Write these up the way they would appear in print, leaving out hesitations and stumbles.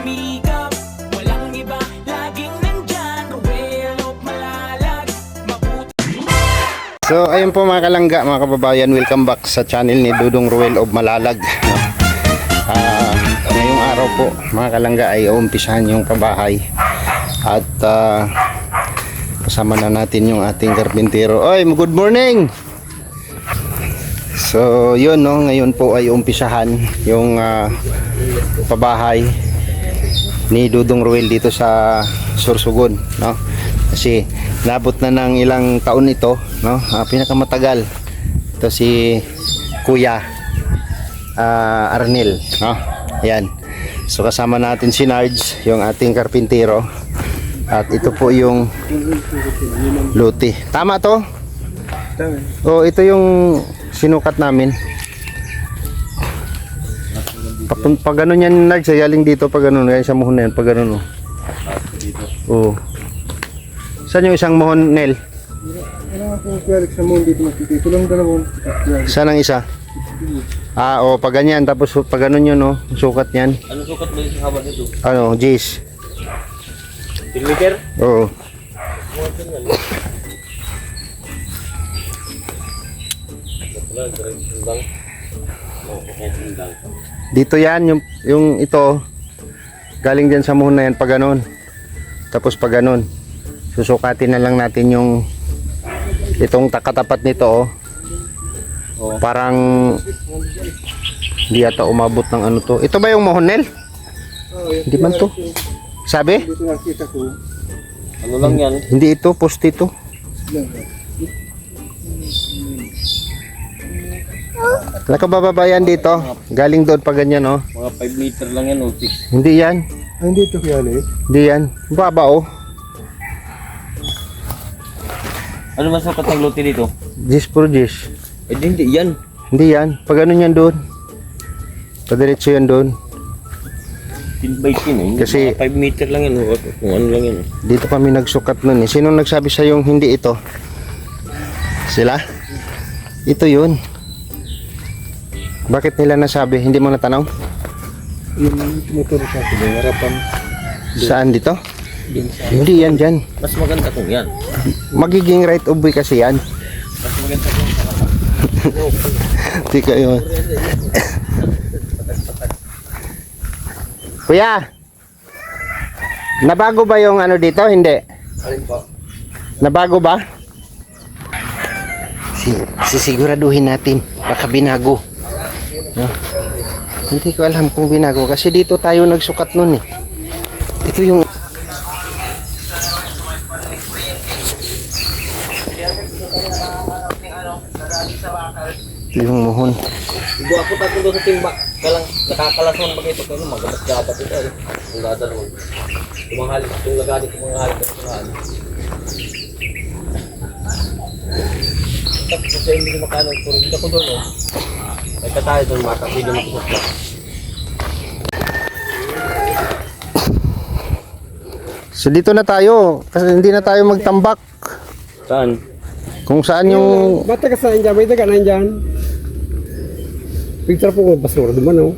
sumikap. Walang iba, laging nandyan. Ruel of Malalag, mabuti. So ayun po mga kalangga, mga kababayan, welcome back sa channel ni Dudong Ruel of Malalag. Ngayong araw po mga kalangga ay uumpisahan yung pabahay at kasama na natin yung ating karpintero. Oy, good morning! So yun no, ngayon po ay umpisahan yung pabahay ni Dudong Ruel dito sa Sorsogon, no? Kasi nabot na ng ilang taon ito, no? Pinakamatagal ito si Kuya Arnel, no? Ayan. So kasama natin si Nards, yung ating karpintero. At ito po yung luti. Tama to? Oh, ito yung sinukat namin. Pag ganun yan, Nards, galing dito pag ganun, yan sa muhon na yan, pag ganun. Oh. Saan yung isang muhon, Nel? Ano akong kwalik sa mundo dito makikita. Ito lang dalawang. Saan ang isa? O pag ganyan, tapos pag ganun yun, no? Sukat yan. Ano sukat mo yung haba nito? Ano, Jace. Millimeter? Oo. Dito yan, yung ito, galing dyan sa muhon na yan, pag ganun. Tapos pag ganun, susukatin na lang natin yung itong katapat nito, oh. Parang hindi yata umabot ng ano to. Ito ba yung mohonel? Hindi man to. Sabi? Dito nakita ko. Ano lang yan? Hindi ito, post ito. Nakababayan dito. Galing doon pa ganyan, oh. Mga 5 meter lang yan o 6. Hindi yan. Ay, hindi ito kaya eh. Hindi yan. Baba, oh. Ano mas sukat ng lote dito? Gis por gis. Eh hindi yan. Hindi yan. Pag ganun yan doon. Padiretso yan doon. 10 by 10 eh. Kasi- Mga 5 meter lang yan o kung ano lang yan. Dito kami nagsukat nun, eh. Sino nagsabi sa yung hindi ito? Sila? Ito yun. Bakit nila nasabi? Hindi mo natanong? Yung motor sa akin, yung harapan. Saan dito? Hindi yan dyan. Mas maganda kung yan. Magiging right of way kasi yan. Mas maganda kung Tika yun. Kuya, nabago ba yung ano dito? Hindi. alin po? Nabago ba? Sisiguraduhin natin. Baka binago. No? Hindi ko alam kung binago. Kasi dito tayo nagsukat nun eh. Ito yung... Ito yung muhon. Ibu ako tatlo doon sa timbak. Kalang nakakalason ba ito? Kaya magabat-gabat ito eh. Kung dadalawin. Tumanghalit. Kung lagadi tumanghalit at tumanghalit. Tapos sa hindi ko makano. Puro dito ko doon oh. May katayo doon makapili makusot lang. So dito na tayo. Kasi hindi na tayo magtambak. Saan? Kung saan yung... Bata ka saan dyan? May taga na dyan. Picture po ko, basura duman oh.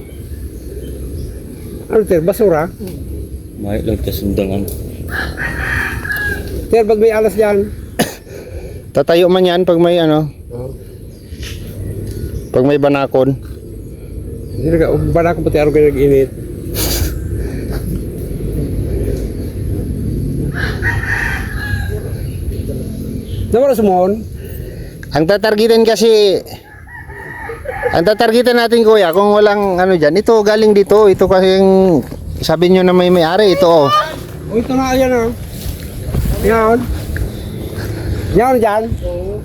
Ano ter, basura? May lang kasundangan. Ter, ba't may alas dyan? Tatayo man yan pag may ano. Pag may banakon. Hindi ka, bala ko pati araw kayo nag-init. Nawala sumon? Ang tatargetin kasi... Ang tatargetin natin kuya, kung walang ano dyan, ito galing dito. Ito kasi yung sabi nyo na may may-ari. Ito oh. O ito na, yan oh. Yan. Yan dyan.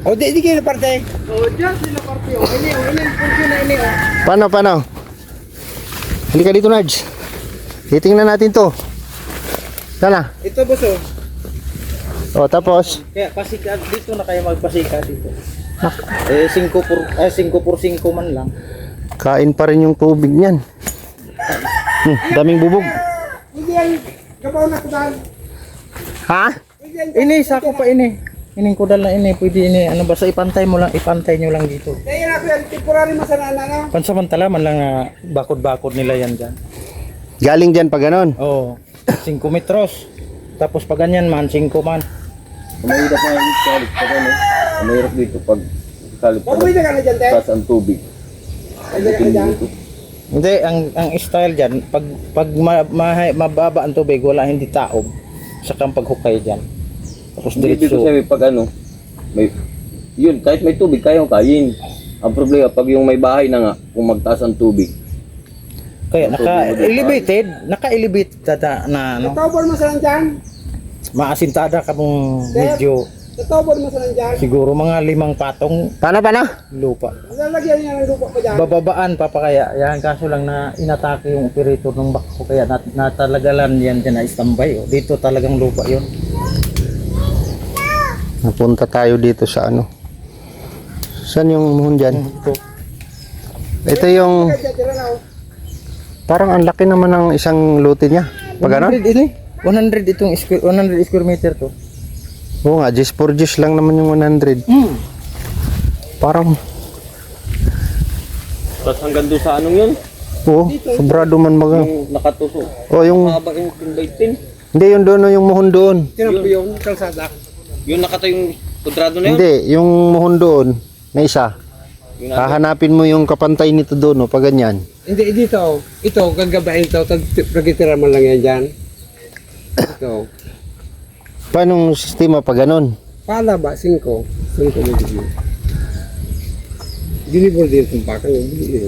O di kayo na parte. O dyan sila parte. O ini, portion na ini. Paano? Halika dito, Nards. Titingnan natin to. Sana. Ito boss oh. O, tapos. Kaya pasika dito na kayo magpasika dito. Eh 5 por 5 man lang. Kain pa rin yung tubig niyan. Daming bubog. Hindi yan. Gabaw na kudan. Ha? Ini sako pa ini. Ining kudal na ini, pwede ini. Ano basta ipantay mo lang, ipantay nyo lang dito. Kaya na ko yan, temporary masanala na. Pansamantala man lang bakod-bakod nila yan dyan. Galing dyan pa ganon. Oh, 5 metros. Tapos pag ganyan man, 5 man. Mahirap nga yung salip pag ano. Mahirap dito pag salip Huwag mo ka na dyan, te. taas ang tubig. Ay, ka na dyan. Hindi, ang style diyan, pag mababa ang tubig, wala hindi taob. Saka ang paghukay diyan. Tapos Hindi dito diretso. sabi pag ano, yun, kahit may tubig, kayang kayin. Ang problema, pag yung may bahay na nga, kung magtaas ang tubig, Kaya naka-elevate na ano, Natawbol mo sa lang dyan. maasintada ka mong medyo Natawbol mo sa lang dyan. siguro mga 5 patong Paano? lupa. Lalagyan niya ng lupa pa dyan. Bababaan pa kaya. Yan kaso lang na inatake yung operator ng bako kaya natalagalan yan dyan na standby. Oh. Dito talagang lupa yon. Napunta tayo dito sa ano. Saan yung muhon dyan? Ito yung, Dyan, tira na, oh. parang ang laki naman ng isang lote niya. Pag ano? 100 ini. 100 itong 100 square meter to. Oo nga, just for just lang naman yung 100. Parang, tapos hanggang doon sa anong yun, oo, sobrado man mag... yung nakatusok. Oh, yung, Mahaba yung 10 by 10. hindi yung doon, yung muhon doon. Tinan po yung kalsada. Yung nakatayong kudrado na yun. Hindi, yung muhon doon, na isa. Yung Hahanapin mo yung kapantay nito doon, pag ganyan. Hindi, dito, oh. Ito, gagabain ito. Pagkitira mo lang yan dyan. Ito. Paano sistema pag ganon? Pala ba? 5. 5 na dito. Ginibol din itong pakan. Hindi.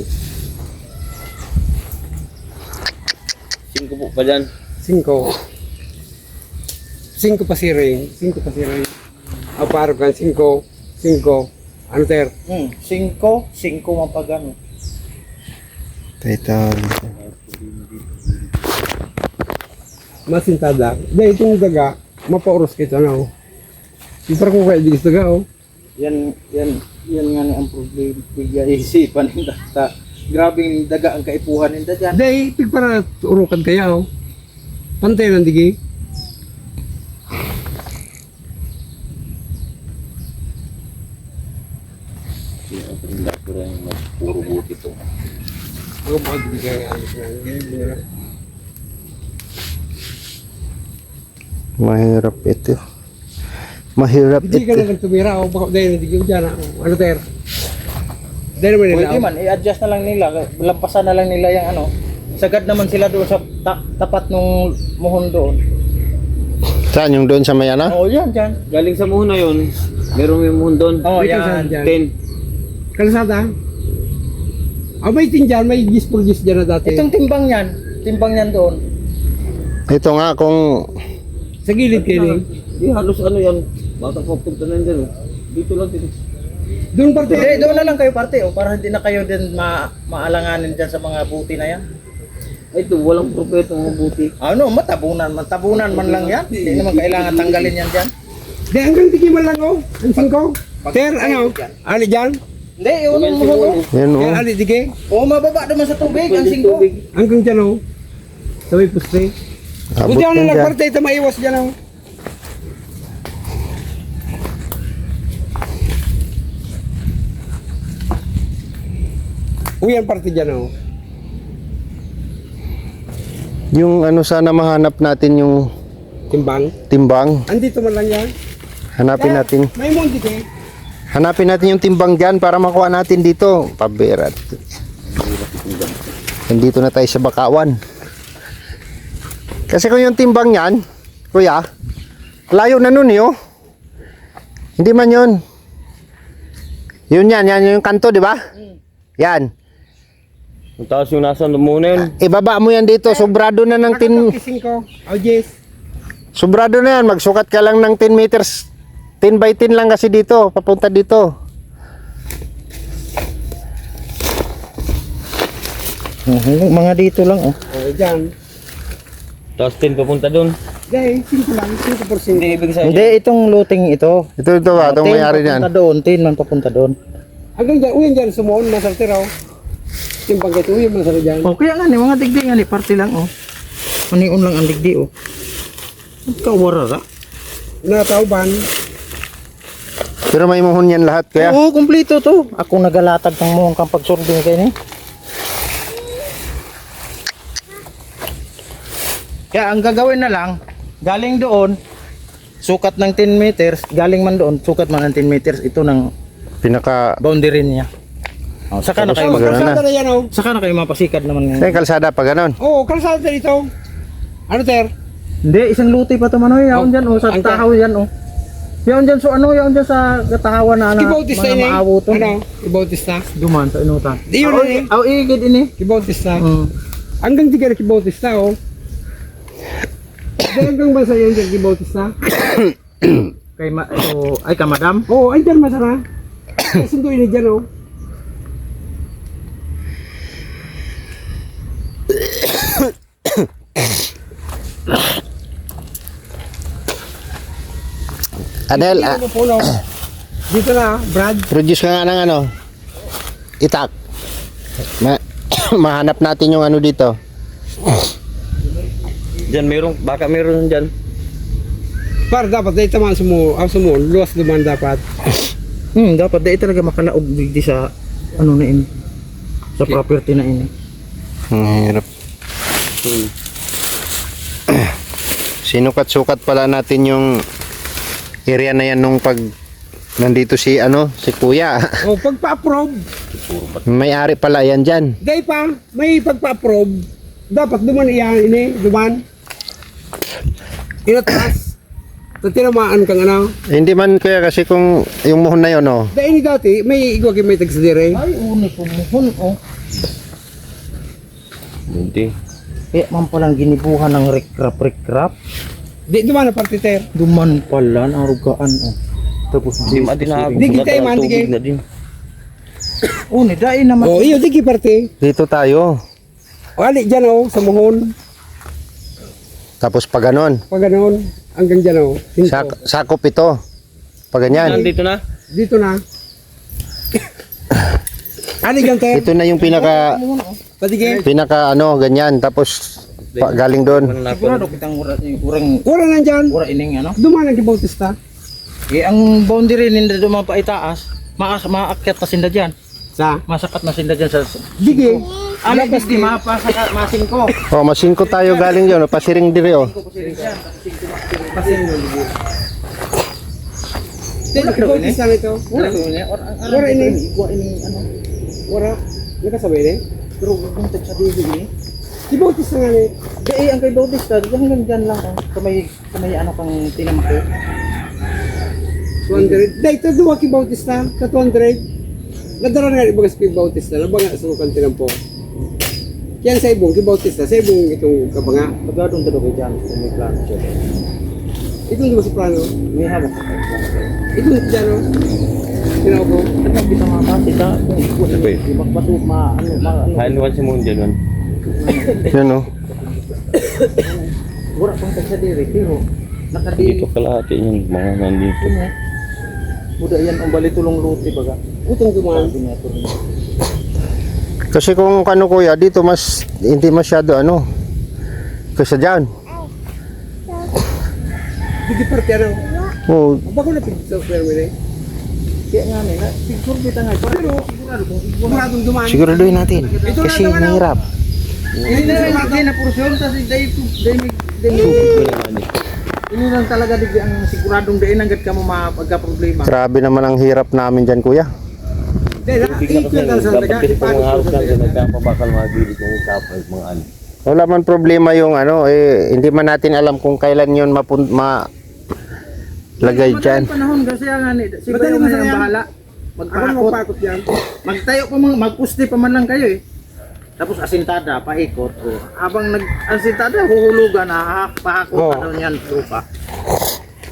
5 po pa dyan. 5. 5 pa siring. 5 pa siring. O paro kan 5. 5. Ano ter? 5 mapagano. Ito. Masintada. Dahil itong daga, mapauros kita na oh. Sipra ko kaya digis daga oh. Yan nga ni ang problema. Bigya isipan ng data. Grabing daga ang kaipuhan ng dyan. Dahil pig para urukan kaya oh. Pantay ng digi. Puro buti to. Ako ba digi kaya Mahirap ito. Mahirap Hindi ka ito. na nagtumira oh. Baka dahil ng digi dyan oh. Ano ter? Dahil naman nila Pwede oh. man, i-adjust na lang nila. Lampasan na lang nila yung ano. Sagad naman sila doon sa tapat nung muhon doon. Saan yung doon sa may ano? Oh, yan, dyan. Galing sa muhon na yun, meron yung muhon doon. Oh, Dito yan. saan dyan? 10. Kalsada? Ah, may tin dyan, may gis por gis dyan na dati. Itong timbang yan doon. Ito nga kung Sa gilid kayo Di halos ano yan, baka papunta na dyan. Dito lang dito. Doon parte. Hindi, doon na lang kayo parte, oh, para hindi na kayo din maalanganin dyan sa mga buti na yan. Ay, ito, walang propetong mga buti. Ano, matabunan man lang yan. Hindi naman kailangan tanggalin yan dyan. Di hanggang tiki man lang oh. Ang 5. Ter, ano? Ali dyan? Hindi, yun ang muhon doon. yan Ter, oh. ali digi? Oh, mababa naman sa tubig, ang 5. Hanggang dyan oh. Sa may puste. Abot Buti ako yan na dyan. nagparte ito maiwas dyan oh. Uyan parte dyan oh. Yung ano sana mahanap natin yung Timbang. timbang. Andito man lang yan. Hanapin natin. May mundi digi. Hanapin natin yung timbang dyan para makuha natin dito. Paberat. Nandito na tayo sa Bakawan. Kasi kung yung timbang yan, kuya, layo na nun eh, oh. Hindi man yun. Yun yan yung kanto, di ba? Yan. Ang taas yung nasa muhon na yun. Ibaba mo yan dito, sobrado na ng Kising ko. Oh, yes. sobrado na yan, magsukat ka lang ng 10 meters. 10 by 10 lang kasi dito, papunta dito. Mga dito lang, oh. Oh, dyan. Tapos 10 papunta doon. Dahil 5 lang. 5%. Hindi, ibig sabihin. Hindi, itong looting ito. Ito ba, itong mayari niyan. Papunta doon, 10 man papunta doon. Hanggang dyan. Uyan dyan. Sumuon. Masal tiraw. Timbang kayo. Uyan masal dyan. Oh, kaya nga ni mga digdi nga ni parte lang, oh. Maniun lang ang digdi, oh. Kawara ra. Natauban. Pero may muhon yan lahat, kaya. Oo, kumpleto to. Ako nagalatag ng muhong kang pagsurbing kayo ni. Kaya ang gagawin na lang, galing doon, sukat ng 10 meters, galing man doon, sukat man ng 10 meters, ito ng Pinaka boundary niya. Oh, saka na kayo Tapos Oh, kalsada na yan oh. saka na kayo mapasikad naman. sa kalsada pa ganon. Oo, kalsada na dito. Ano, ter? Hindi, isang luti pa to manoy, yaon dyan, oh, sa Ang- tahaw yan, oh. Yaon dyan, so ano, yaon dyan sa katahawan na Kibautista mga ini. maawo to. Ano? Kibautista. Duman sa inutan. Di yun Aw, ini. aw, igid ini. Kibautista. Mm. Hanggang di ka na Kibautista oh. Hanggang ba sa iyo dyan Kibautista? Kay ay ka madam. Oo, ay dyan masara. Sunduin na dyan oh. Adel, Dito po no. Dito na, Brad. produce ka nga ng ano, itak. Mahanap natin yung ano dito. Diyan meron, baka meron diyan. Par dapat dito man sumo, luwas naman dapat. Dapat dahil talaga makalaog di sa ano na ini. Sa property na ini. Ang hirap. Sinukat-sukat pala natin yung area na yan nung pag nandito si si kuya. Oh, pagpa-approve, May-ari pala yan dyan. dahil pa may pagpa-approve, dapat duman iyan ini, duman. Inatas. Tatinamaan kang ano. Hindi man kuya kasi kung yung muhon na yun Dahil ini dati may igwagi may tagsadire. Ay, uni po muhon, oh. Hindi. Kaya man palang ginibuhan ng rikrap. Di duman na partiter. Duman pala, narugaan, oh. Tapos Di ma din na. Di kita man, di tubig kita. na din. uni, dahil naman. Oh, iyo digi parte. Dito tayo. O ali dyan oh, sa muhon. Tapos pa ganon. Pag ganoon, hanggang dyan oh. Hinto. Sakop ito. Pag ganyan. Nandito na. Dito na. Ani ganter. Ito na yung pinaka Patige. ganyan. Tapos galing doon. Sigurado kitang urang Wala na dyan. ura ining ano. Duman ang Kibautista. Ang boundary ninda duman pa itaas, maakyat na sinda diyan. Sa. Masakat na sinda diyan sa Dige. ano gusti masin ko. Oh, masingko tayo galing yun. Pasiring dire Dito Kibautista nito. Wala. Wala ini. Wala. Nakasabay ni. Pero kung sa dili ni, Kibautista nga ni. dai ang kay Bautista hanggang diyan lang oh. Kamay ano kang tinamako. 200. Dahil ito duwa Kibautista. Sa 200. Nadara nga ibagas Kibautista. Labanga sa mukhang tinampo. Yan sa ibong Kibautista. Sa ibong itong kabanga. Pagadong dado kay diyan kung may plano siya. Itong di ba sa plano? May hawak ka kay plano. Itong dyan o. Tinaw ko. Ano kita mapasita kung iko di magbaso Hain wan si mo diyan. Yan wala pang sa diri pero Dito nakadili kalahati yung mga nandito. niya. Muda yan ang bali tulong luti baga. Utong dumaan. Kasi kung kuya, dito hindi masyado kaysa dyan. Dige parte ano. Oh, Bako na pigsa sa pero eh. Kaya nga nila, siguro kita nga pero sigurado kung Muradong dumaan. siguraduhin natin. Kasi mahirap. hindi na porsyon sa day ini lang talaga di ang siguradong day nang ka mo mapagka-problema. Grabe naman ang hirap namin dyan kuya. Dahil Bigla kasi na sa dapat taga. dito mga harap na nagpapabakal mga gilid ng kapay mga ano. Wala man problema yung hindi man natin alam kung kailan yun lagay dyan. Panahon kasi nga ni si Madali Bayo mo nga sa ang yan. bahala. Ako na Magpakot. magpakot yan. Magtayo pa magpuste pa man lang kayo eh. Tapos asintada, paikot. Oh. Habang nag-asintada, huhulugan, pahakot Oh. na daw niyan, trupa.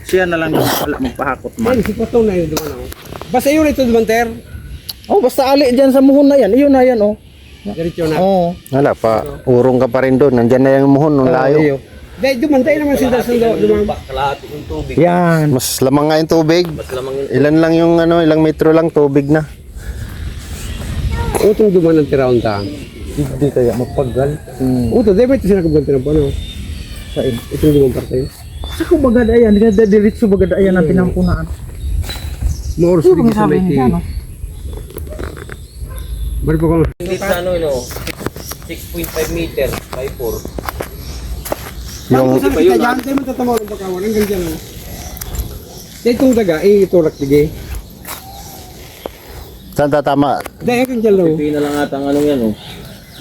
Siya na lang wala magpahakot man. Dahil si Patong na yun dumaan ako. Basta yun ito dumaan ter. Oh, basta ali dyan sa muhon na yan. Iyon na yan, oh. Diretso na. Oh. Wala pa, urong ka pa rin doon. Nandyan na yung muhon, nung layo. Dahil dumaan tayo naman sinda dumaan. Kalahati yung tubig. Yan. Mas lamang nga yung tubig. Mas lamang yung Ilan lang yung ilang metro lang tubig na. Utong dumaan ng tiraon ta. Hindi kaya magpagal. Uto, dahil ba ito sinakabganti ng pano? Sain. Itong dumaan parte. Sa kung bagadayan, diretso bagadayan ang pinampunaan. Maoros Ano bigis bang sa sabi may niya, no? Bari po ko. dito sa 6.5 meters by 4. Yung Yung sa kita dyan, tayo mo tatamaw ng bakawan. Hanggang dyan. Oh. Itong daga, itulak dige. saan tatama? Dahil hanggang dyan lang. Pipina lang ata ang anong yan, oh.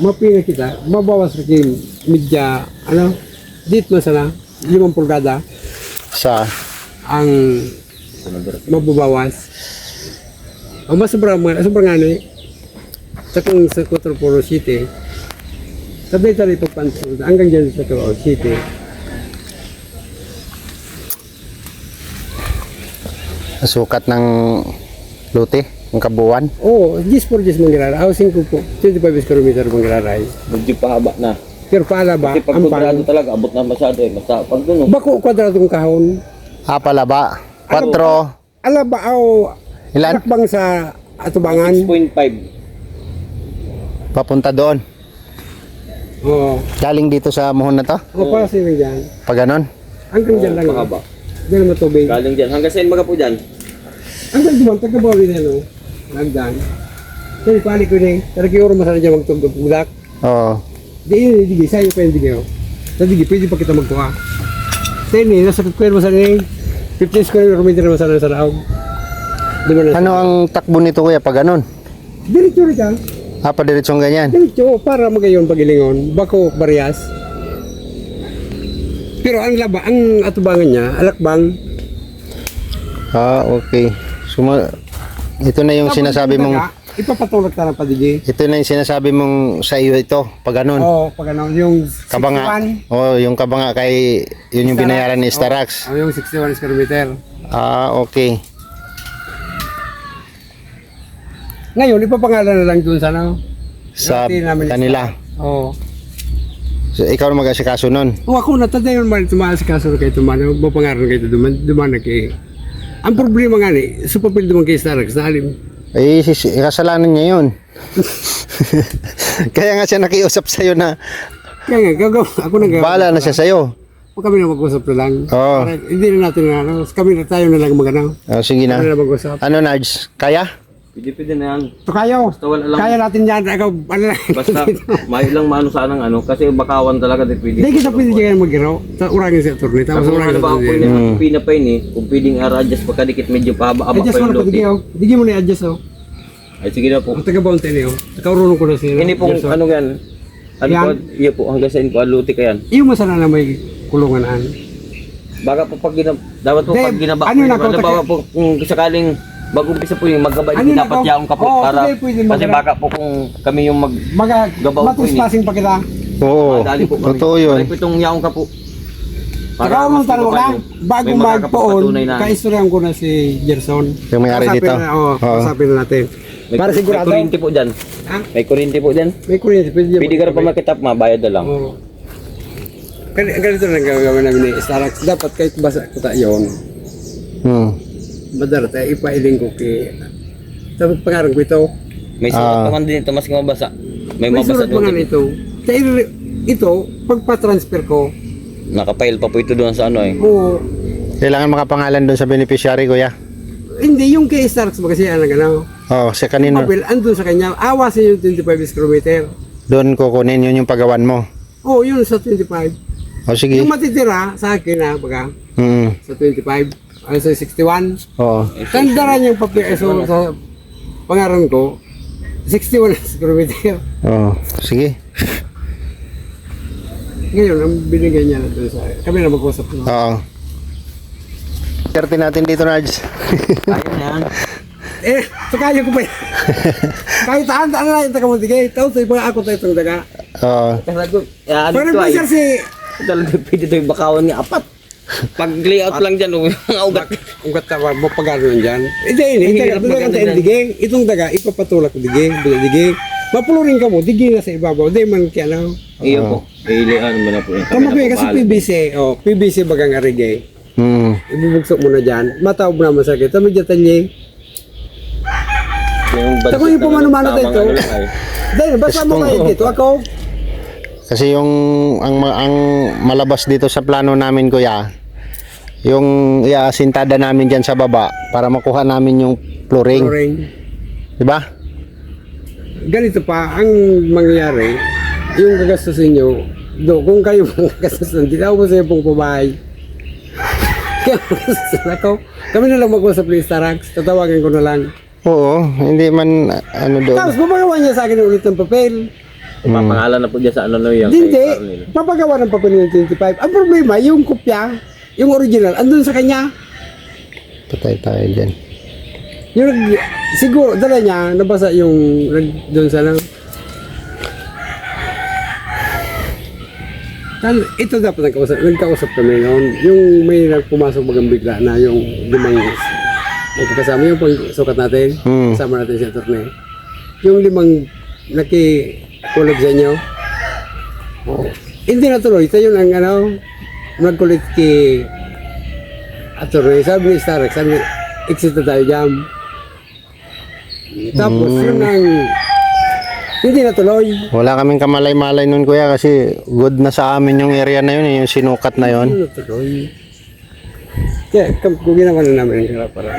Mapina kita, mabawas ka yung medya, dito na sana, 5 pulgada, Sa ang mababawas. Ang mas sobrang ano sa kung sa 447, sabay tayo pagpansin, hanggang dyan sa 447. sukat ng lote, ng kabuuan. Oo, 10 por 10 mangiraray. Ako 5 po, 25 kilometer mangiraray. Medyo pahaba na. Pero paala ba? Kasi pag Ang kudrado pang. talaga, abot na masyado eh. Basta pag doon, oh. Bako kwadratong kahon. Palaba. 4. Ala ba o Ilan? bang sa atubangan? 6.5. Papunta doon. Oo. Galing dito sa muhon na to. O para sila dyan. Pag ganon. Hanggang dyan lang. Pahaba. Dyan ang matubig. Galing dyan. Hanggang saan baga po dyan? Hanggang duman, taga-bawi na no. Hanggang. Kasi pali ko na eh. Talagang yung masana dyan magtugdak. Oo. Di yun, digi. Sa'yo pa yung digi. Sa digi, pwede pa kita magtuwa. Sa yun eh, nasa square masana eh. 15 square meter na masana sa laog. Di ba na? Ano ang takbo nito kuya pag ganon? Diretso rin ka. Padiretsong ganyan. Diretso, para magayon pagilingon. Bako, bariyas. Pero ang laba, ang atubangan niya, alakbang. Okay. Ito na yung sinasabi mong Ipapatulog ka ng padigi. ito na yung sinasabi mong sa iyo ito pag ganon. Oo, pag ano, yung 61. Kabanga. Yung kabanga kay yun yung binayaran ni Starax. Oo, yung 61 square meter. Okay. Ngayon, ipapangalan na lang dun sa ano. Sa Yung namin kanila. Oo. So, ikaw na mag-asikaso nun. Ako na, tatayon man tumaas ka sa kayo tumano. Mapangalan kayo duman na kayo. Ang problema nga ni, sa papel duman kay Starax, sa halim. Kasalanan niya yun. Kaya nga siya nakiusap sa'yo na Kaya nga, ako na gagawa. bahala na siya sa'yo. Huwag kami na mag-usap na lang. Oo. Para hindi na natin na ano. Kami na tayo na lang mag-ano. Sige Kami na. na mag-usap. Ano Nards? Kaya? Pwede na yan. Ito kayo. Basta wala lang. Kaya natin yan. Ikaw, ano lang. Basta may lang maano sanang ano. Kasi bakawan talaga din pwede. Hindi kita pwede dyan mag-giraw. Urangin sa attorney. Tapos Tapos urangin ano sa ba ako attorney. pwede pipina pa yun eh. Kung pwedeng adjust pagkadikit medyo pahaba-aba Adjust pa mo yung na pa, lote. digi oh. Digi mo na i-adjust oh. Ay sige na po. Ang taga-bounty niyo. Nakarunong ko na siya. Hindi pong ano yan. Ano Yan. po, iya po, hanggang sa inko, aluti ka yan. Yung masana na may kulunganan. Baka po pag dapat po Hindi, pag ginaba ano po, na, halimbawa po kung sakaling mag-umpisa po yung maggabay, Ano hindi na, dapat kung- yaong ka po Oo, para, pwede kasi mag- baka po kung kami yung Gabaw po Matrespassing pa kita. Oo. madali po kami. Totoo yun. Balik po itong yaong ka po. Saka mas mong tanong mababa ka, yung- bago may magpoon, makakapagpatunay na. kaistoryan ko na si Gerson. Yung may-ari Kausapin dito? Na, oo, Oo. kausapin na natin. Para sigurado. May kuryente po dyan. Ha? May kuryente po dyan. May kuryente, pwede dyan. Pwede ka na pa makitap, mabayad na lang. Oo. Ganito lang gagawin namin ni Starax. Dapat kahit basa ko tayo, madara tayo, ipailing ko kay... Tapos pangarang ko ito. May sulat naman din ito, mas mabasa. May May mabasa surat pa nga doon. ito. Kaya ito, pagpa-transfer ko, Nakapile pa po ito doon sa ano eh. oo, Kailangan makapangalan doon sa beneficiary kuya. hindi, yung kay Starax ba kasi ano gano'n. Sa kanino. Papel, andun sa kanya, awasin yung 25 kilometer. Doon kukunin yun yung pagawan mo. Oo, yun sa 25. Sige. Yung matitira sa akin na, baga, sa 25, sa 61. Oo. Tandaran yung papel, so sa pangaran ko, 61 kilometer. Sige. Ngayon, ang binigay niya na doon sa kami na mag-usap. No? Oo. Kerte natin dito Nards. Ayun yan. So kaya ko pa yan. Kahit taan na yung taga-muntigay. Tapos sa ibang ako tayo itong daga. Kasi ano Pero ito ay. nag-sir si... Talaga pwede ito yung bakawan niya apat. Pag layout lang dyan, mga ugat. Ugat na ba, mapagano yun dyan? Hindi, hindi. Hirap Ito maganda sa yan. digay. Itong daga, ipapatulak ko digay. Digay. Mapulurin ka mo, digay na sa ibabaw. Hindi man kaya na. Iyo po. Ilian mo na po yung Tama ko yan kasi PVC. Oh, PVC bagang arigay. Ibubugsok mo na dyan. Mataob na masakit. Tama dyan talye. Tako yung pumano-mano tayo ito. Dahil, basta mo kayo dito. Ako, Kasi yung ang malabas dito sa plano namin kuya, yung iasintada namin diyan sa baba para makuha namin yung flooring, Flooring. 'di ba? Ganito pa, ang mangyayari, yung gagastusin nyo, kung kayo mga kasusun, di ako sa pong pabahay. Kaya kasusun ako. Kami na lang mag-usap ni Starax. Tatawagin ko na lang. Oo, hindi man ano doon. Tapos papagawa niya sa akin ulit ng papel. Ipapangalan na po dyan sa ano no yung Hindi, kay Arnel. papagawa ng papel ng 25. Ang problema, yung kopya, yung original, andun sa kanya. Patay tayo dyan. Yung siguro, dala niya, nabasa yung doon sa lang. Ito dapat nagkausap kami noon. Yung may pumasok bagang bigla na yung limang magkasama yung pang-sukat natin. Kasama natin si attorney. Yung limang nakikulog sa inyo. Hindi natuloy. Ito yun ang nagkulit kay attorney. Sabi ni Starek, sabi exit na tayo dyan. Tapos yun ang hindi natuloy. Wala kaming kamalay-malay nun kuya kasi good na sa amin yung area na yun, yung sinukat na yun. Hindi natuloy. Kaya kung ginawa na namin yung harap para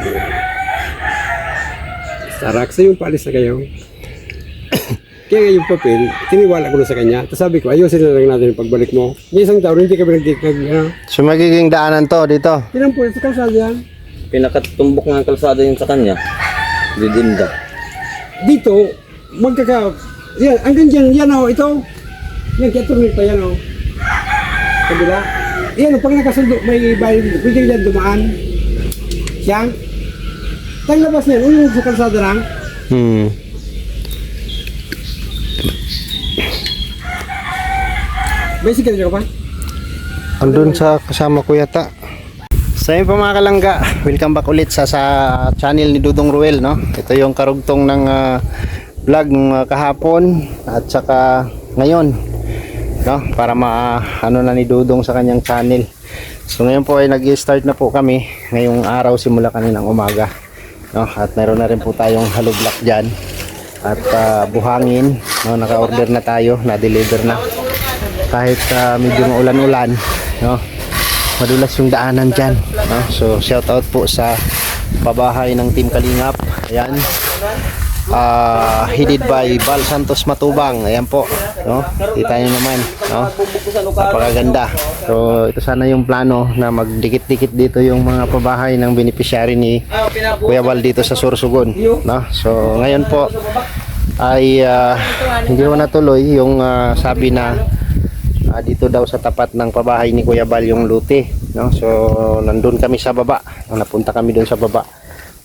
Starek, sa yung paalis na kayo. Kaya nga yung papel, tiniwala ko na sa kanya. Tapos sabi ko, ayusin na lang natin yung pagbalik mo. May isang taon, hindi kami So magiging daanan to dito. Tinang po, ito kalsada yan. Pinakatumbok ng kalsada yun sa kanya. Didinda. Dito, yan, hanggang dyan, yan o, ito. Yan, kaya turnik pa yan o. Kabila. Yan o, pag nakasundo, may bayan, pwede dyan dumaan. Siyang. Taglabas niyan, yung sa kalsada lang. Bicycle ka pa? Andun sa kasama ko yata. So yun po mga kalangga, welcome back ulit sa channel ni Dudong Ruel, no? Ito yung karugtong ng vlog ng kahapon at saka ngayon, no? Para ano na ni Dudong sa kanyang channel. So ngayon po ay nag-start na po kami ngayong araw simula kaninang umaga, no? At meron na rin po tayong hollow block dyan at buhangin, no? Naka-order na tayo, na-deliver na. Kahit medyo maulan-ulan, no? Madulas yung daanan dyan, no? So shout out po sa pabahay ng Team Kalingap. Ayan, headed by Val Santos Matubang. Ayan po, no? Kita nyo naman, no? Napakaganda. So ito sana yung plano na magdikit-dikit dito yung mga pabahay ng beneficiary ni Kuya Val dito sa Sorsogon, no? So ngayon po ay hindi ko natuloy yung sabi na dito daw sa tapat ng pabahay ni Kuya Bal yung lute, no? So nandun kami sa baba, napunta kami doon sa baba.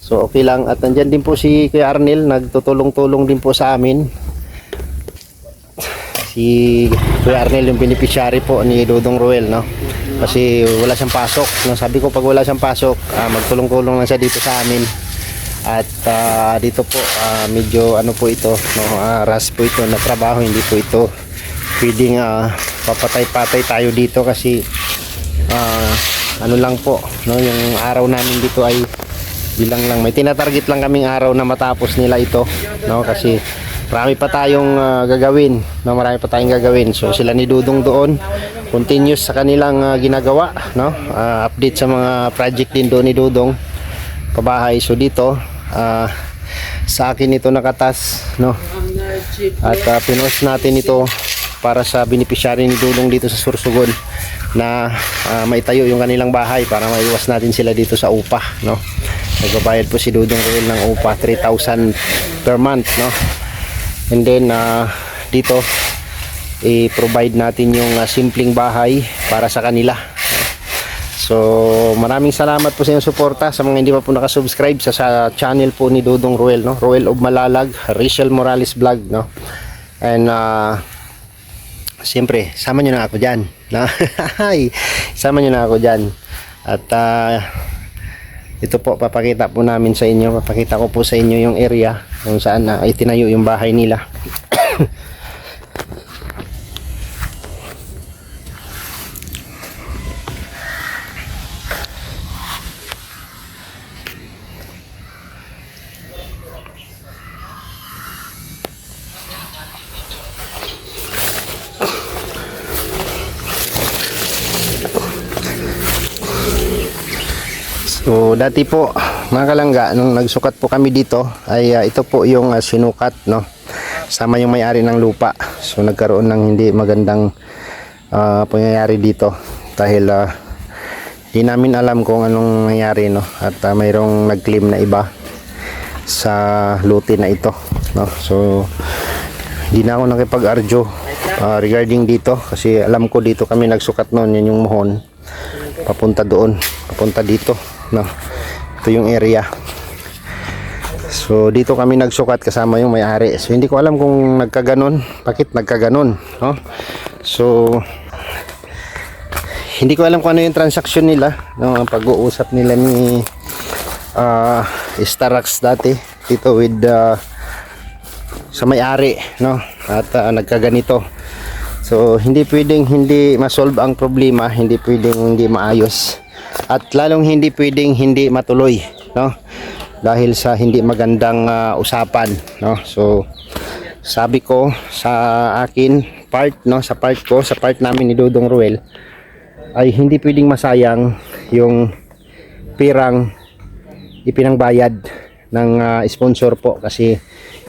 So okay lang, at nandyan din po si Kuya Arnel, nagtutulong-tulong din po sa amin. Si Kuya Arnel yung beneficiary po ni Dudong Ruel, no? Kasi wala siyang pasok, no? Sabi ko pag wala siyang pasok, magtulong-tulong lang siya dito sa amin. At dito po medyo ano po ito, no? Ras po ito na trabaho, hindi po ito pwedeng papatay-patay tayo dito kasi ano lang po, no? Yung araw namin dito ay bilang lang, may tinatarget lang kaming araw na matapos nila ito, no? Kasi marami pa tayong gagawin, no? Marami pa tayong gagawin. So sila ni Dudong doon continuous sa kanilang ginagawa, no? Update sa mga project din doon ni Dudong pabahay. So dito sa akin ito nakatas, no? At pinost natin ito para sa beneficiary ni Dudong dito sa Sorsogon na maitayo yung kanilang bahay para maiwas natin sila dito sa upa, no? Nagbabayad po si Dudong Ruel ng upa 3,000 per month, no? And then dito i-provide natin yung simpleng bahay para sa kanila. So maraming salamat po sa inyong suporta. Sa mga hindi pa po nakasubscribe sa channel po ni Dudong Ruel, no? Ruel of Malalag, Rachel Morales Vlog, no? And siyempre, sama nyo na ako dyan, no? Sama nyo na ako dyan. At ito po, papakita po namin sa inyo, papakita ko po sa inyo yung area kung saan itinayo yung bahay nila. So dati po mga kalangga, nung nagsukat po kami dito ay ito po yung sinukat, no? Sama yung may-ari ng lupa. So nagkaroon ng hindi magandang pangyayari dito dahil di namin alam kung anong nangyari, no, at mayroong nag-claim na iba sa lote na ito, no. So hindi na ako nakipag-argue regarding dito kasi alam ko dito kami nagsukat noon. Yan yung muhon papunta doon, papunta dito, no. Ito yung area. So dito kami nagsukat kasama yung may-ari. So hindi ko alam kung nagkaganon, bakit nagkaganon, no. So hindi ko alam kung ano yung transaction nila, no, ang pag-uusap nila ni Starax dati dito with sa may-ari, no, at nagkaganito. So hindi pwedeng hindi ma-solve ang problema, hindi pwedeng hindi maayos, at lalong hindi pwedeng hindi matuloy, no, dahil sa hindi magandang usapan, no. So sabi ko sa akin part, no, sa part ko, sa part namin ni Dudong Ruel, ay hindi pwedeng masayang yung pirang ipinangbayad ng sponsor po, kasi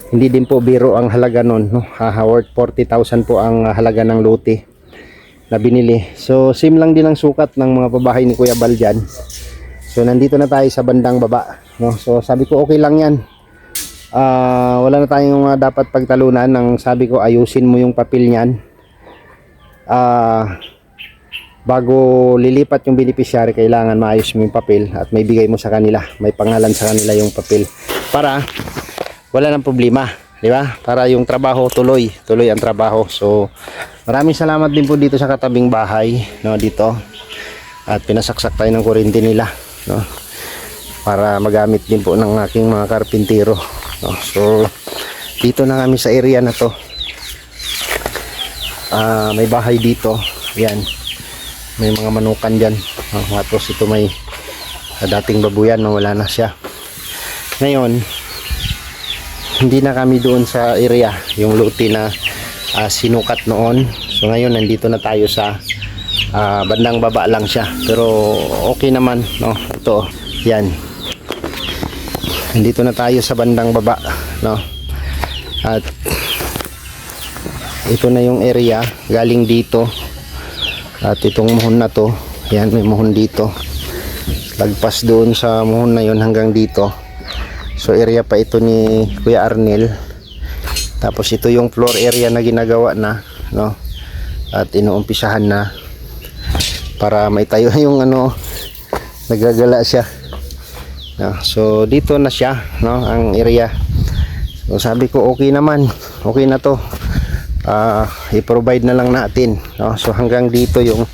hindi din po biro ang halaga nun, no. Worth 40,000 po ang halaga ng lote na binili. So same lang din ang sukat ng mga pabahay ni Kuya Bal dyan. So nandito na tayo sa bandang baba, no. So sabi ko okay lang yan, wala na tayong dapat pagtalunan. Nang sabi ko ayusin mo yung papel niyan bago lilipat yung beneficiary. Kailangan maayos mo yung papel at may bigay mo sa kanila, may pangalan sa kanila yung papel para wala nang problema, di ba? Para yung trabaho tuloy ang trabaho. So maraming salamat din po dito sa katabing bahay, no, dito, at pinasaksak tayo ng kuryente nila, no, para magamit din po ng aking mga karpintero, no. So dito na kami sa area na to. May bahay dito, yan, may mga manukan dyan, tapos ito may dating babuyan, wala na siya ngayon. Hindi na kami doon sa area, yung lote na sinukat noon. So ngayon nandito na tayo sa bandang baba lang siya, pero okay naman, no. Ito, yan, nandito na tayo sa bandang baba, no, at ito na yung area galing dito. At itong muhon na to, yan, may muhon dito, lagpas doon sa muhon na yon hanggang dito. So area pa ito ni Kuya Arnel. Tapos ito yung floor area na ginagawa na, no, at inuumpisahan na para may tayo yung ano, nagagala siya, no? So dito na siya, no, ang area. So sabi ko okay naman, okay na to, i-provide na lang natin, no? So hanggang dito yung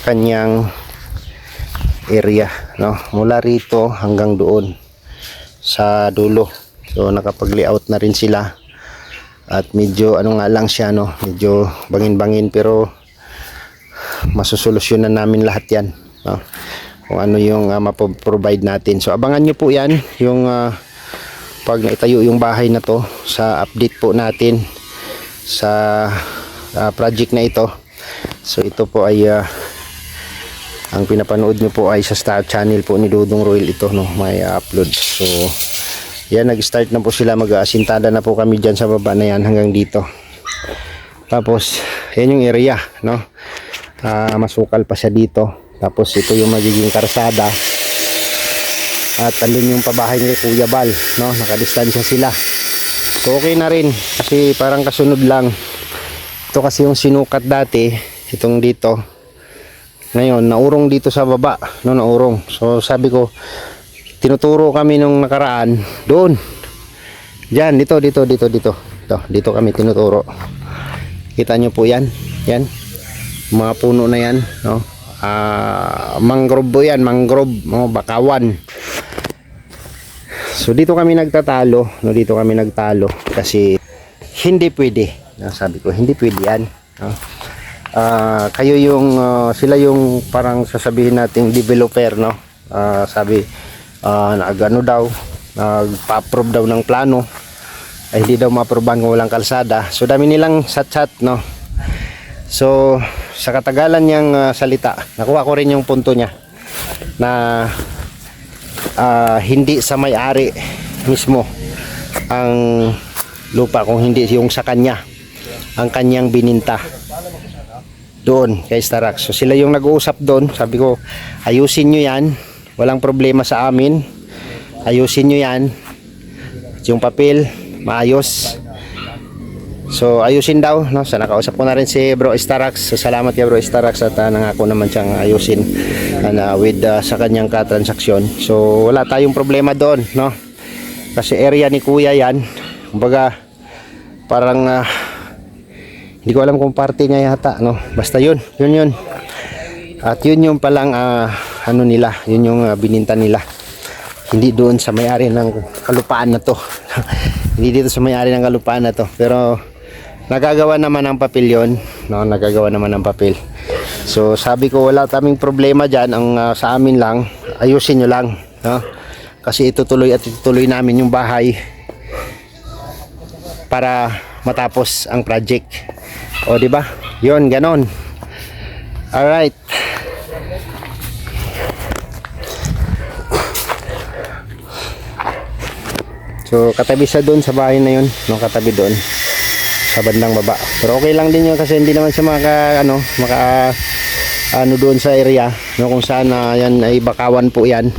kanyang area, no, mula rito hanggang doon sa dulo. So nakapag-layout na rin sila at medyo ano nga lang siya, no, medyo bangin-bangin, pero masusolusyonan namin lahat yan, no, kung ano yung mapoprovide natin. So abangan nyo po yan, yung pag naitayo yung bahay na to, sa update po natin sa project na ito. So ito po ay ang pinapanood nyo po ay sa Star Channel po ni Dudong Ruel ito, no, may upload. So yan, nag-start na po sila, mag-aasintada na po kami dyan sa baba na yan hanggang dito. Tapos yan yung area, no, masukal pa siya dito. Tapos ito yung magiging karsada, at andun yung pabahay ni Kuya Bal, no, nakadistansya sila. So okay na rin kasi parang kasunod lang. Ito kasi yung sinukat dati, itong dito. Ngayon naurong dito sa baba, no, naurong. So sabi ko, tinuturo kami nung nakaraan doon, diyan, dito kami tinuturo. Kita nyo po yan, yan, mga puno na yan, no, mangrove po yan, mangrove, no, bakawan. So dito kami nagtatalo, no, dito kami nagtalo kasi hindi pwede, no, sabi ko hindi pwede yan, no. Kayo yung sila yung parang sasabihin nating developer, no, sabi nagano daw, nagpa-approve daw ng plano, ay hindi daw ma-approvean kung walang kalsada. So dami nilang chat, no. So sa katagalan niyang salita, nakuha ko rin yung punto niya na hindi sa may-ari mismo ang lupa, kung hindi yung sa kanya ang kanyang bininta doon kay Starax. So sila yung nag-uusap doon. Sabi ko, ayusin nyo yan. Walang problema sa amin. Ayusin nyo yan. Yung papel, maayos. So ayusin daw, no? So nakausap ko na rin si Bro Starax. So salamat kay Bro Starax at nangako naman siyang ayusin with sa kanyang transaksyon. So wala tayong problema doon, no? Kasi area ni Kuya yan. Kumbaga parang hindi ko alam kung parte niya yata, no? Basta yun. At yun yung palang ano nila, yun yung bininta nila. Hindi doon sa may-ari ng kalupaan na to. Hindi dito sa may-ari ng kalupaan na to. Pero nagagawa naman ng papel yun, no? Nagagawa naman ng papel. So sabi ko wala kaming problema dyan. Ang sa amin lang, ayusin nyo lang, no? Kasi itutuloy namin yung bahay para matapos ang project. O di ba? Yun, ganon. Alright. So katabi sa doon sa bahay na yun, no, katabi doon sa bandang baba. Pero okay lang din yun kasi hindi naman siya ano doon sa area, no, kung saan yan ay bakawan po yan.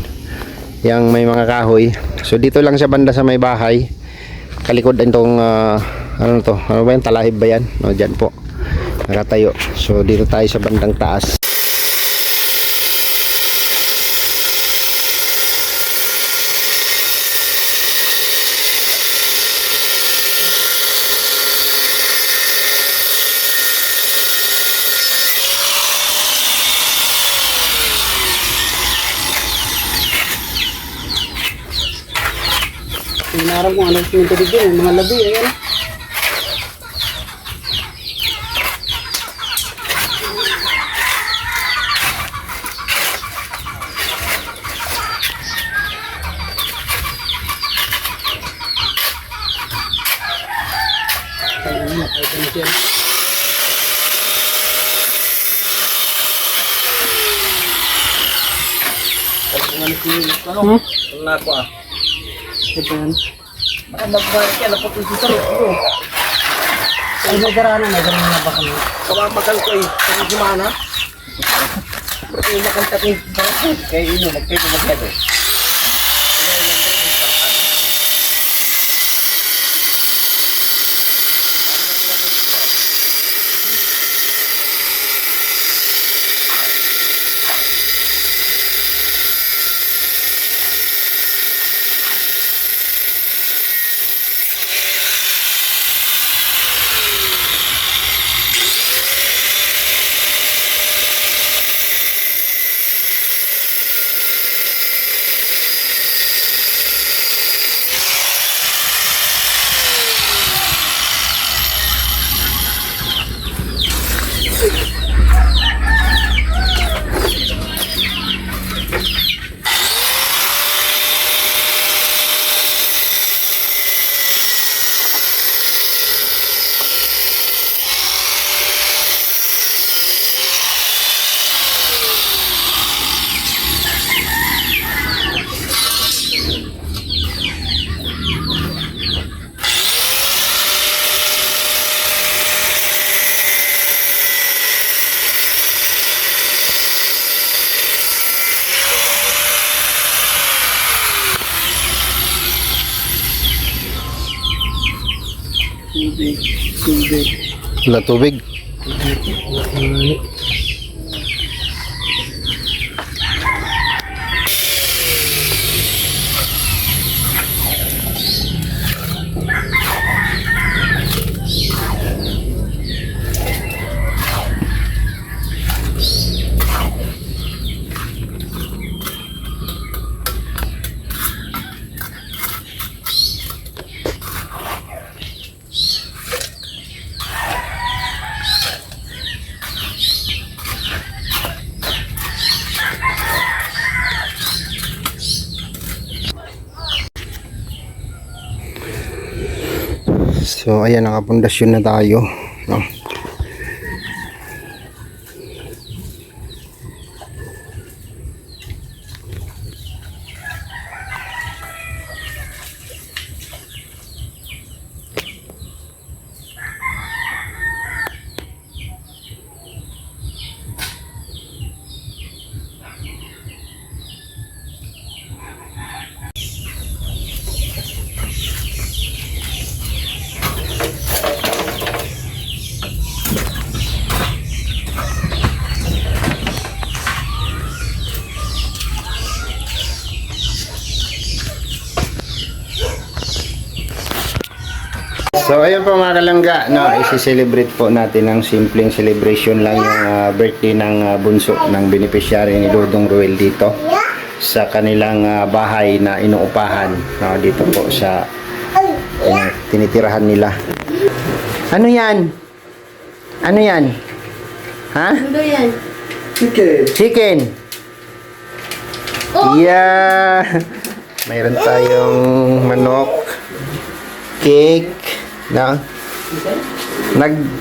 Yang may mga kahoy. So dito lang siya banda sa may bahay. Kalikod itong ano to? Ano ba yan? Talahib ba yan? No, dyan po. Nakatayo. So dito tayo sa bandang taas. Pinarang kung ano yung tubig yun, mga labi, ayan. Ano? Ano na ako Ito yan. Baka magbalik yan, napatol sa sarap ko. Ay, nagarana na ba kami? Kamamakal ko eh, kung gumana. Pero yung makanta ko yung sarap kaya ino, nagpito masyado. Wala tubig. So ayan, nakapundasyon na tayo, no? So ayun po mga kalangga, no, isi-celebrate po natin ng simpleng celebration lang yung birthday ng bunso ng beneficiary ni Dudong Ruel dito sa kanilang bahay na inuupahan, no, dito po sa tinitirahan nila. Ano yan? Ano yan? Ha? Ano yan? Chicken. Yeah. Mayroon tayong manok, cake, no?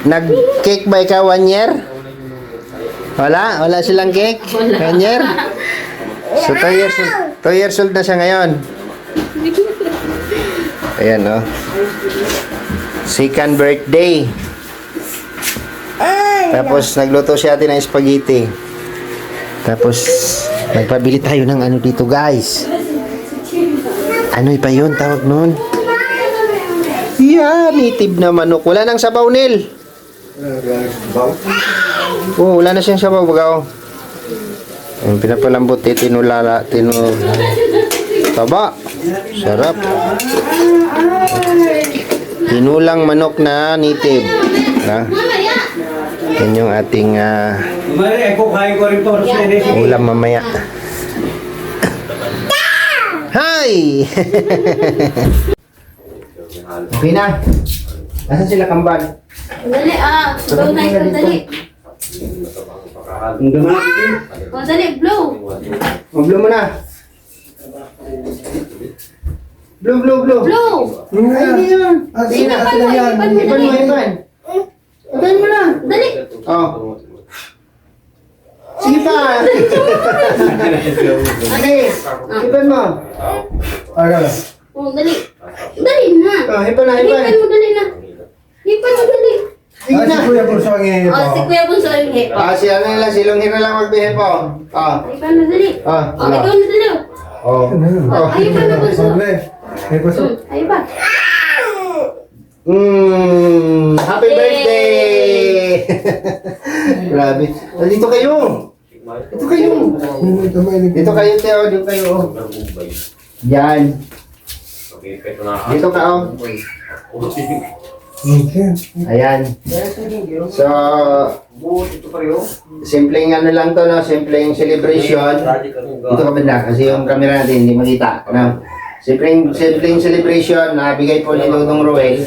Nag-cake ba ikaw 1 year? Wala? Wala silang cake? 1 year? So 2 years old na siya ngayon. Ayan, no? Second birthday. Tapos nagluto si ate ng spaghetti. Tapos nagpabili tayo ng ano dito, guys. Ano pa yun tawag nun? Yeah, native na manok. Wala nang sabaw, Nil. Oh, wala na siyang sabaw, bagaw. Yung pinapalambot, tinulala, taba. Sarap. Tinulang manok na native. Na? Yan yung ating ulam mamaya. Hi! Okay na. Nasaan sila kambal? Dali, blow na ito, dali. Dali, blow. Blow mo na. Blow. Blow. Ay, hindi yun. Sige na. Ipan mo. Ipan mo na. Dali. Oh. Sige pa. Okay. Ipan mo. Dali. Dali na. Oh, ipan na. Hipan mo, dali na. Hipan mo, dali. Sige na. Si Kuya Bunso ang hipa. Si ano lang, si Longhir na lang magbihe po. Hipan mo, dali. Wala. Ikaw na, dali. Hipan mo, Bunso. Ay ba? Happy birthday! Grabe. Dito kayo. Dito kayo, Teo. Dito kayo. Yan. Dito ka, oh. Ayan. So, simpleng ano lang to, no? Simpleng celebration. Dito ka banda, kasi yung camera natin hindi makita. No? Simpleng celebration na bigay po ni Dudong Ruel.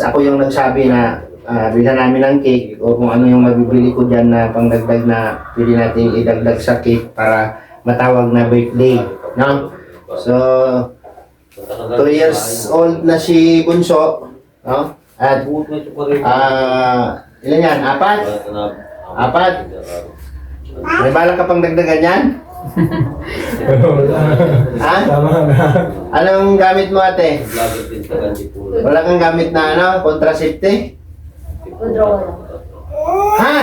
Ako yung nagsabi na bilhan namin ng cake o kung ano yung mabibili ko dyan na pangdagdag na pwede natin idagdag sa cake para matawag na birthday. No? So, 2 years old na si Bunso. No? At ilan yan? 4? May balak ka pang dagdagan yan? Ha? Anong gamit mo, ate? Wala kang gamit na ano? Contraceptive? Ha?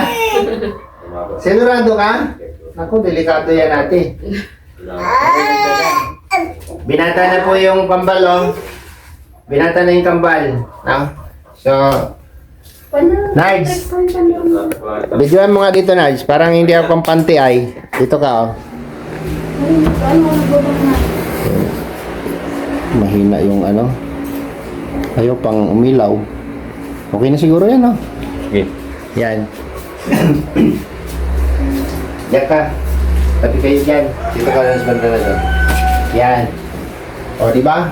Sigurado ka? Naku, delikado yan, ate. Binata na po yung kambal, oh. Binata na yung kambal. No? So, Nards. Videoan mo nga dito, Nards. Parang hindi ako kampante ay. Dito ka, oh. Mahina yung ano. Ayaw pang umilaw. Okay na siguro yan, no? Okay. Yan. Diyan ka. Tapi kayo dyan. Dito ka lang sa banda na dyan. Yan. O, di ba?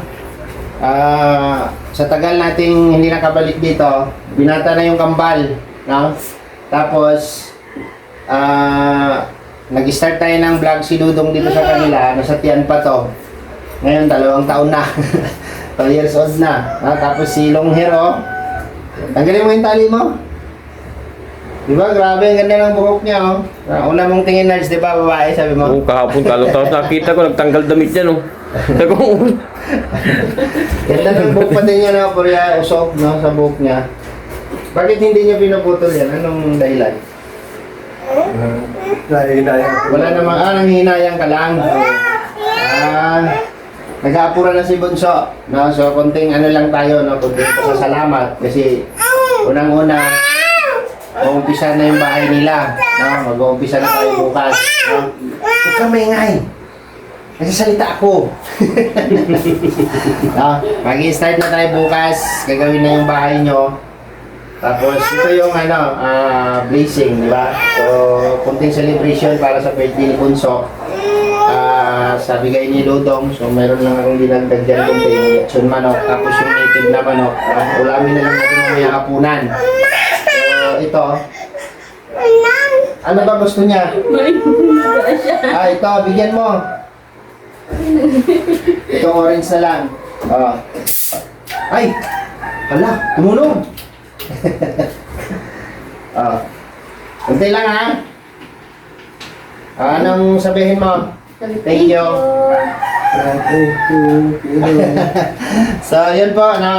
Sa tagal nating hindi nakabalik dito, binata na yung kambal. No? Tapos, nag-start tayo ng vlog si Dudong dito sa kanila. Nasa tiyan pa to. Ngayon, 2 taon na. 2 years old na. Tapos si Longhir, oh. Tanggalin mo yung tali mo. Diba? Grabe, ang ganda ng buhok niya, oh. Una mong tingin, Nards, di ba, babae, sabi mo? Oo, kahapon tapos nakita ko, nagtanggal damit niya, no? Ganda ng buhok pati niya, no? Purya, usok, no? Sa buhok niya. Bakit hindi niya pinuputol yan? Anong dahilan? Wala namang, nanghihinayang ka lang. Nag-aapura na si Bunso, no? So, konting ano lang tayo, no? Konting pasasalamat. Kasi, unang-una, mag-uumpisa na yung bahay nila, no? Mag-uumpisa na tayo bukas, no? Huwag ka maingay. Nagsasalita ako. Mag-i-start na tayo bukas. Gagawin na yung bahay nyo. Tapos ito yung blazing, di ba? So, kunting celebration para sa birthday ni Bunso. Sa bigay ni Dudong. So, meron lang akong dinagdag dyan kunti yung lechon manok. Tapos yung native na manok. Ulamin na lang natin mamaya hapunan. So, ito. Ano ba gusto niya? Ito, bigyan mo. Itong orange na lang. Ay! Hala, tumulong! Kunti lang ha. Anong sabihin mo? Thank you. So, yun po, no,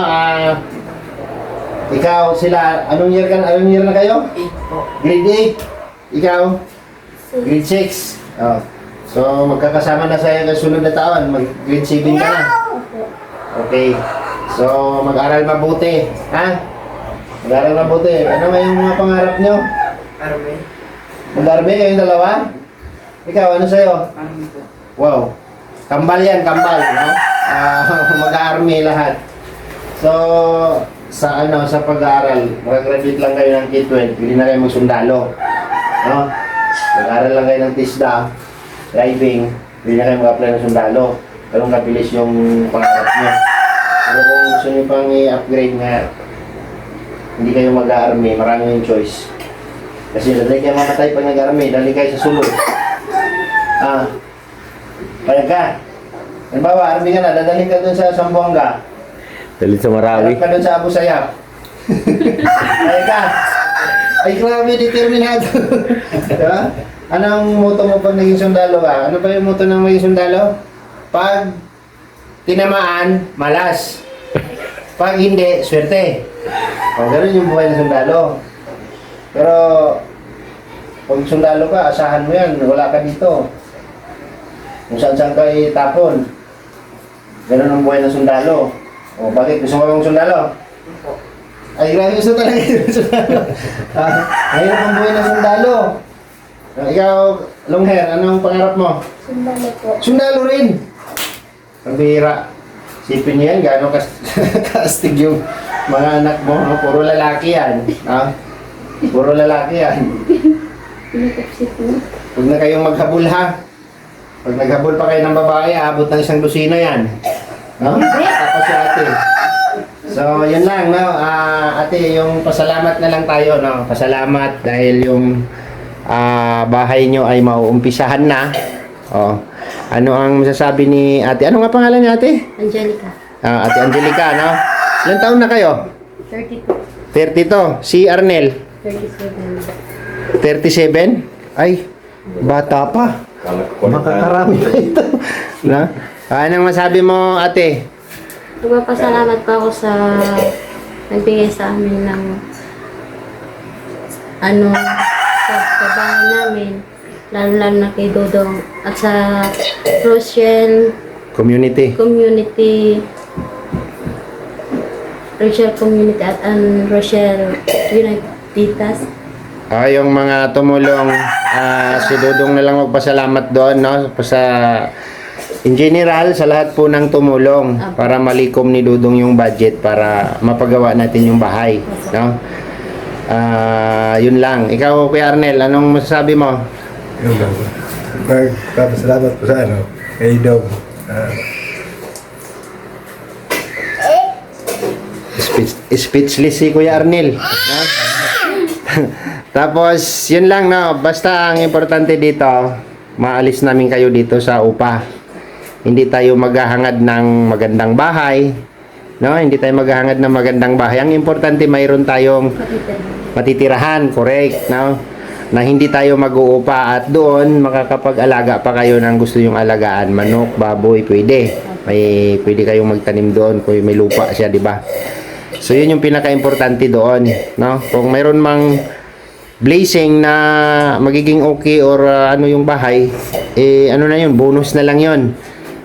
ikaw, sila, anong year na kayo? 8 po. Grade 8? Ikaw? Grade 6? So, magkakasama na sa sunod na taon, grade 7 ka na? Okay. So, mag-aral mabuti, ha? Mag-aral mabuti. Ano nga yung mga pangarap nyo? Army. Mag-army kayong dalawa? Ikaw, ano sa'yo? Army po. Wow. Kambal yan, kambal, no? Mag-army lahat. So, sa pag-aaral, mag-graduate lang kayo ng K-12, hindi na kayo magsundalo. No? Mag-aaral lang kayo ng TISDA, driving, hindi na kayo mag-apply ng sundalo. Ganun kabilis yung pangarap nyo. Pero kung gusto nyo pang i-upgrade nga, hindi kayo mag-army, marami yung choice. Kasi dali kayo mamatay pag nag-army, dali kayo sa sulod. Payag ka. Halimbawa, army ka na, dadalhin ka dun sa Zamboanga. Dali sa Marawi. Harap ka dun sa Abu Sayyaf. Payag ka. Ay, grabe, determinado. Diba? Anong motto mo pag naging sundalo ka? Ano ba yung motto ng maging sundalo? Pag tinamaan, malas. Pag hindi, swerte. Ganun yung buhay ng sundalo. Pero, pag sundalo ka, asahan mo yan, wala ka dito. Kung saan-saan ka itapon. Ganun ang buhay ng sundalo. O, bakit? Gusto mo bang sundalo? Ay, grabe gusto talaga yung sundalo. Mahirap ang buhay ng sundalo. Ikaw, long hair, anong pangarap mo? Sundalo po. Sundalo rin! Ang bihira. Sipin niyo yan, gano'ng kastig yung mga anak mo. No? Puro lalaki yan. Puro lalaki yan. Pinatapsit mo. Huwag na kayong maghabol ha. Pag naghabol pa kayo ng babae, aabot ng 1 dosina yan. No? Tapos si ate. So, yun lang, no? Ate, yung pasalamat na lang tayo, no? Pasalamat dahil yung bahay nyo ay mauumpisahan na. Ano ang masasabi ni ate? Ano nga pangalan ni ate? Angelica. Ate Angelica, no? Ilang taon na kayo? 32. 32. Si Arnel? 37. 37? Ay, bata pa. Makakarami pa ito. No? Anong masabi mo, ate? Magpapasalamat pa ako sa nagbigay sa amin ng sa bahay namin. Lalo na kay Dodong at sa Rochelle Community. Community at Rochelle Unititas. Yung mga tumulong, si Dudong na lang magpasalamat doon, no? In general, sa lahat po ng tumulong para malikom ni Dudong yung budget para mapagawa natin yung bahay, no? Yun lang. Ikaw, Kuya Arnel, anong masasabi mo? Yun lang. Salamat po sa kay Dog. Speechless si Kuya Arnel. No? Tapos, yun lang, no? Basta ang importante dito, maalis namin kayo dito sa upa. Hindi tayo maghahangad ng magandang bahay. No? Hindi tayo maghahangad ng magandang bahay. Ang importante, mayroon tayong matitirahan, correct, no? Na hindi tayo mag-uupa at doon makakapag-alaga pa kayo ng gusto yung alagaan. Manok, baboy, pwede. Pwede kayong magtanim doon kung may lupa siya, di ba? So, yun yung pinaka-importante doon, no? Kung mayroon mang blazing na magiging okay or ano yung bahay, ano na yun, bonus na lang yun.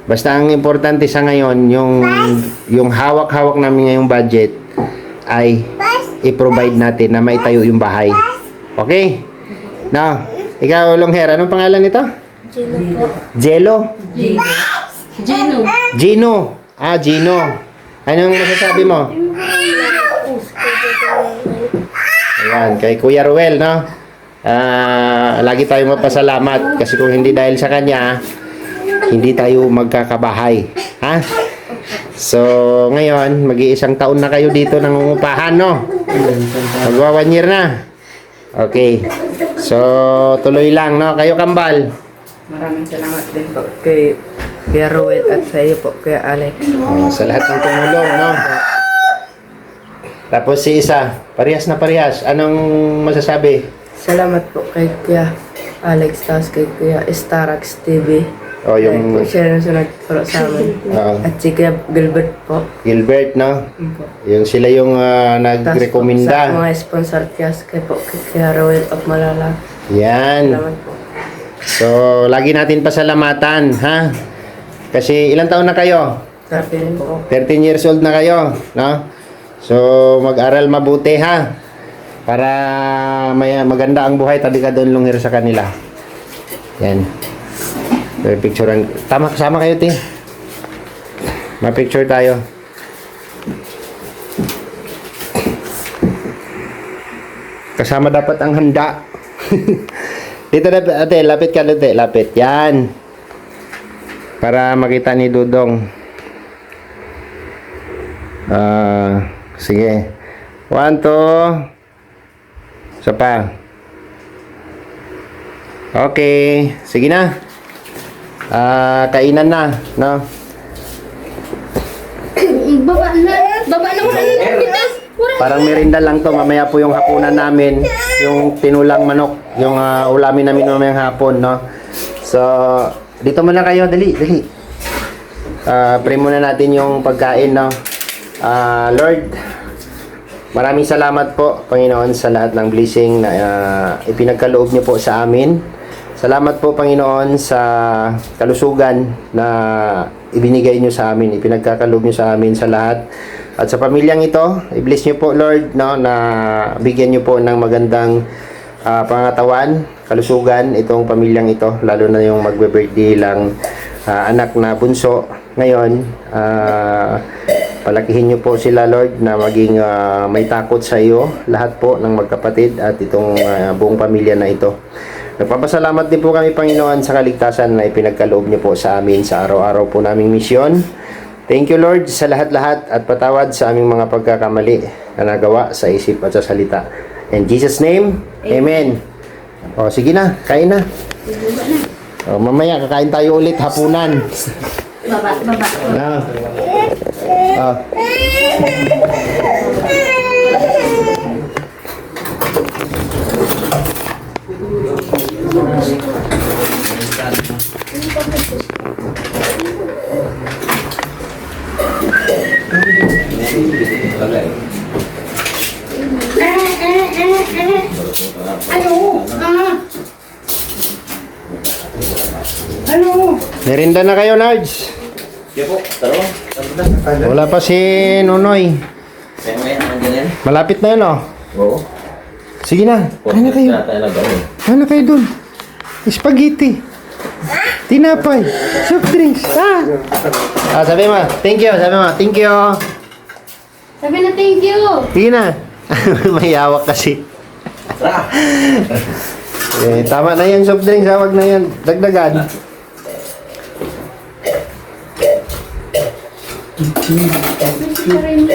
Basta ang importante sa ngayon, yung hawak-hawak namin ngayong budget ay i-provide natin na maitayo yung bahay. Okay? Now, ikaw, long hair, anong pangalan nito? Gino po. Jello? Gino. Gino. Ah, Gino. Anong masasabi mo? Ayan, kay Kuya Ruel, no? Lagi tayong mapasalamat kasi kung hindi dahil sa kanya, hindi tayo magkakabahay. Ha? So, ngayon, mag-iisang taon na kayo dito nangungupahan, no? Magwa 1 year na. Okay. So, tuloy lang, no? Kayo, Kambal. Maraming salamat din po kay Kuya Ruel at sa iyo po, Kuya Alex. Sa lahat ng tumulong, no? Tapos si Isa, parehas na parehas. Anong masasabi? Salamat po kay Kuya Alex, tapos kay Kuya Starax TV. O, yung Dahil po siya na nagturo sa amin. At si Kuya Gilbert po. Gilbert, no? Yun po. Yung sila yung Tapos po, sa nagrekomenda. mga sponsor kay po kay Kuya Ruel of Malala. Yan. Salamat po. So, lagi natin pasalamatan, ha? Kasi ilang taon na kayo? 13 po. 13 years old na kayo, no? So, mag-aral mabuti, ha? Para may maganda ang buhay, tabi ka doon lunghir sa kanila. Yan. So, picturean. Tama, kasama kayo, te. Ma-picture tayo. Kasama dapat ang handa. Dito na, ate, lapit ka, ate, lapit. Yan. Para makita ni Dudong. Sige. 1, 2. Isa pa. Okay. Sige na. Kainan na, no? Baba na. Baba na muna ng bitas. Parang merinda lang to. Mamaya po yung hapunan namin. Yung tinulang manok. Yung ulamin namin mamayang hapon, no? So, dito muna kayo. Dali, dali. Pray muna natin yung pagkain, no? Lord, maraming salamat po, Panginoon, sa lahat ng blessing na ipinagkaloob niyo po sa amin. Salamat po, Panginoon, sa kalusugan na ibinigay niyo sa amin, ipinagkakaloob niyo sa amin sa lahat. At sa pamilyang ito, i-bless niyo po, Lord, no, na bigyan niyo po ng magandang pangatawan, kalusugan itong pamilyang ito, lalo na yung magbe-birthday lang anak na bunso. Ngayon, palakihin niyo po sila, Lord, na maging may takot sa iyo, lahat po ng magkapatid at itong buong pamilya na ito. Nagpapasalamat din po kami, Panginoon, sa kaligtasan na ipinagkaloob niyo po sa amin sa araw-araw po naming misyon. Thank you, Lord, sa lahat-lahat at patawad sa aming mga pagkakamali na nagawa sa isip at sa salita. In Jesus' name, Amen. O, sige na, kain na. O, mamaya, kakain tayo ulit, hapunan. Baba. Merinda na kayo, Large. Sige po, taro. Wala pa si Nonoy. Kaya may nandiyan yan. Malapit na yan, oh. Oo. Sige na, kain na kayo. Kain na kayo dun. Spaghetti. Tinapay. Soft drinks. Sabi mo, thank you. Sabi mo, thank you. Sabi na thank you. Sige na. May hawak kasi. Tama na yan, soft drinks. Hawag na yan. Dagdagan. Gusto rin.